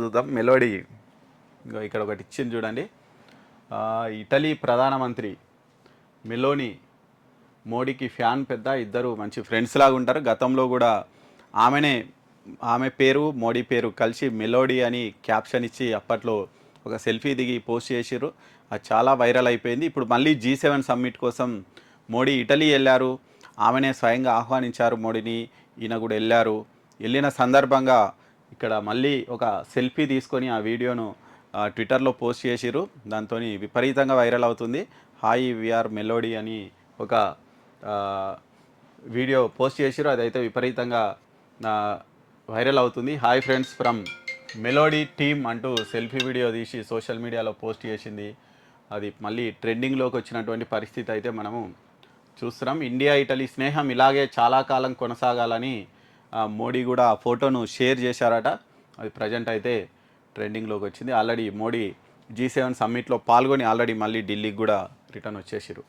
చూద్దాం. మెలోడీ ఇంకో ఇక్కడ ఒకటి ఇచ్చింది చూడండి. ఇటలీ ప్రధానమంత్రి మెలోనీ మోడీకి ఫ్యాన్ పెద్ద, ఇద్దరు మంచి ఫ్రెండ్స్ లాగా ఉంటారు. గతంలో కూడా ఆమె పేరు మోడీ పేరు కలిసి మెలోడీ అని క్యాప్షన్ ఇచ్చి అప్పట్లో ఒక సెల్ఫీ దిగి పోస్ట్ చేసిర్రు. అది చాలా వైరల్ అయిపోయింది. ఇప్పుడు మళ్ళీ G7 సమ్మిట్ కోసం మోడీ ఇటలీ వెళ్ళారు. ఆమెనే స్వయంగా ఆహ్వానించారు మోడీని. ఈయన కూడా వెళ్ళిన సందర్భంగా ఇక్కడ మళ్ళీ ఒక సెల్ఫీ తీసుకొని ఆ వీడియోను ట్విట్టర్లో పోస్ట్ చేసిర్రు. దాంతో విపరీతంగా వైరల్ అవుతుంది. హాయ్ వీఆర్ మెలోడీ అని ఒక వీడియో పోస్ట్ చేసిర్రు. అదైతే విపరీతంగా వైరల్ అవుతుంది. Hi friends from melody team అంటూ సెల్ఫీ వీడియో తీసి సోషల్ మీడియాలో పోస్ట్ చేసింది. అది మళ్ళీ ట్రెండింగ్లోకి వచ్చినటువంటి పరిస్థితి అయితే మనము చూస్తున్నాం. ఇండియా ఇటలీ స్నేహం ఇలాగే చాలా కాలం కొనసాగాలని మోడీ కూడా ఆ ఫోటోను షేర్ చేశారట. అది ప్రజెంట్ అయితే ట్రెండింగ్లోకి వచ్చింది. ఆల్రెడీ మోడీ G7 సమ్మిట్లో పాల్గొని ఆల్రెడీ మళ్ళీ ఢిల్లీకి కూడా రిటర్న్ వచ్చేసారు.